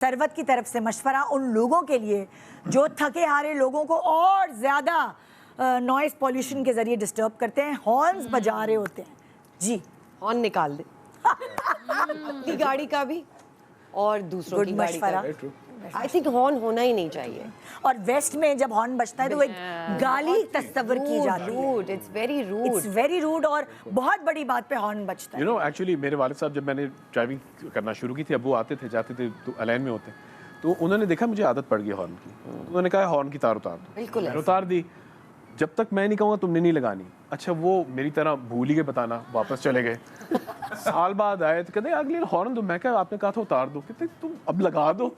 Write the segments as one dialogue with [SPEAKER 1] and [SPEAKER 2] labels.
[SPEAKER 1] سروت کی طرف سے مشورہ ان لوگوں کے لیے جو تھکے ہارے لوگوں کو اور زیادہ نوائز پولیوشن کے ذریعے ڈسٹرب کرتے ہیں، ہارنز بجا رہے ہوتے ہیں. جی
[SPEAKER 2] ہارن نکال دے اپنی گاڑی کا بھی اور دوسروں کی گاڑی کا بھی. آئی تھنک ہارن ہونا ہی نہیں چاہیے.
[SPEAKER 1] اور ویسٹ میں جب ہارن بجتا ہے تو ایک گالی تصور کی جاتی ہے.
[SPEAKER 2] It's very rude,
[SPEAKER 1] it's very rude, اور بہت بڑی بات پہ ہارن بجتا ہے.
[SPEAKER 3] یو نو ایکچولی میرے والد صاحب جب میں نے ڈرائیونگ کرنا شروع کی تھی، ابو آتے تھے جاتے تھے تو الین میں ہوتے، تو انہوں نے دیکھا مجھے عادت پڑ گئی ہارن کی. انہوں نے کہا ہارن کی تار اتار دو.
[SPEAKER 2] بالکل
[SPEAKER 3] میں نے اتار دی. جب تک میں نہیں کہوں گا تم نے نہیں لگانی. اچھا وہ میری طرح بھول ہی گئے بتانا، واپس چلے گئے. سال بعد آئے تو کہتے اگلے ہارن دو. میں کہا آپ نے کہا تھا اتار دو. کہتے تم اب لگا دو.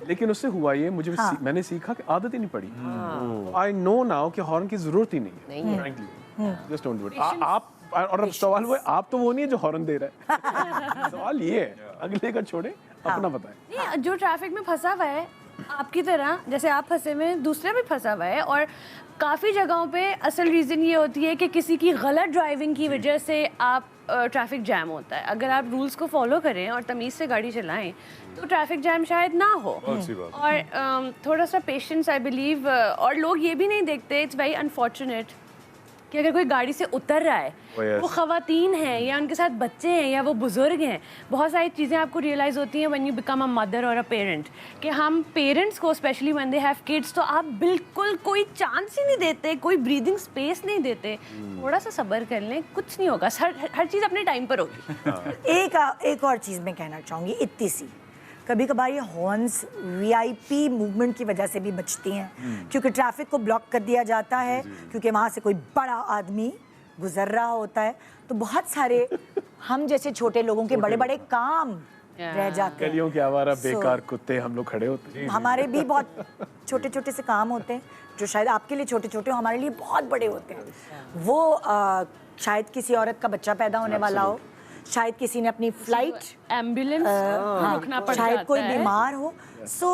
[SPEAKER 3] لیکن اس سے ہوا یہ مجھے میں نے سیکھا کہ عادت ہی نہیں پڑی. آئی نو ناؤ کہ ہارن کی ضرورت ہی نہیں ہے. Just don't do it. آپ اور اب سوال وہ آپ تو وہ نہیں ہے جو ہارن دے رہا ہے. سوال یہ ہے اگلے کا چھوڑے اپنا بتائیں.
[SPEAKER 4] جو ٹریفک میں پھنسا ہوا ہے آپ کی طرح، جیسے آپ پھنسے ہوئے دوسرا بھی پھنسا ہوا ہے. اور کافی جگہوں پہ اصل ریزن یہ ہوتی ہے کہ کسی کی غلط ڈرائیونگ کی وجہ سے آپ ٹریفک جام ہوتا ہے. اگر آپ رولس کو فالو کریں اور تمیز سے گاڑی چلائیں تو ٹریفک جام شاید نہ ہو. اور تھوڑا سا پیشنس آئی بلیو. اور لوگ یہ بھی نہیں دیکھتے، اٹس ویری انفارچونیٹ کہ اگر کوئی گاڑی سے اتر رہا ہے، وہ خواتین ہیں یا ان کے ساتھ بچے ہیں یا وہ بزرگ ہیں، بہت ساری چیزیں آپ کو ریئلائز ہوتی ہیں when you become a mother اور اے پیرنٹ، کہ ہم پیرنٹس کو specially when they have kids تو آپ بالکل کوئی چانس ہی نہیں دیتے، کوئی بریدنگ اسپیس نہیں دیتے. تھوڑا سا صبر کر لیں، کچھ نہیں ہوگا. ہر چیز اپنے ٹائم پر ہوگی.
[SPEAKER 1] ایک اور چیز میں کہنا چاہوں گی اتنی سی، کبھی کبھار یہ ہارنس وی آئی پی موومنٹ کی وجہ سے بھی بچتی ہیں، کیونکہ ٹریفک کو بلاک کر دیا جاتا ہے، کیونکہ وہاں سے کوئی بڑا آدمی گزر رہا ہوتا ہے تو بہت سارے ہم جیسے چھوٹے لوگوں کے بڑے بڑے کام رہ جاتے ہیں.
[SPEAKER 3] گلیوں کے آوارہ بیکار کتے ہم لوگ کھڑے ہوتے ہیں.
[SPEAKER 1] ہمارے بھی بہت چھوٹے چھوٹے سے کام ہوتے ہیں جو شاید آپ کے لیے چھوٹے چھوٹے ہوں، ہمارے لیے بہت بڑے ہوتے ہیں. وہ شاید کسی عورت کا بچہ پیدا ہونے والا ہو، شاید کسی نے اپنی فلائٹ،
[SPEAKER 4] ایمبولینس رکنا پڑ
[SPEAKER 1] شاید
[SPEAKER 4] جاتا
[SPEAKER 1] کوئی
[SPEAKER 4] ہے.
[SPEAKER 1] بیمار ہو. سو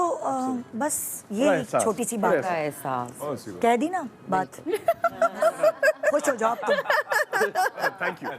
[SPEAKER 1] بس یہ چھوٹی سی بات
[SPEAKER 2] کا
[SPEAKER 1] ہے.
[SPEAKER 2] احساس
[SPEAKER 1] کہہ دی نا بات. خوش ہو جاؤ آپ تم.
[SPEAKER 3] Thank you.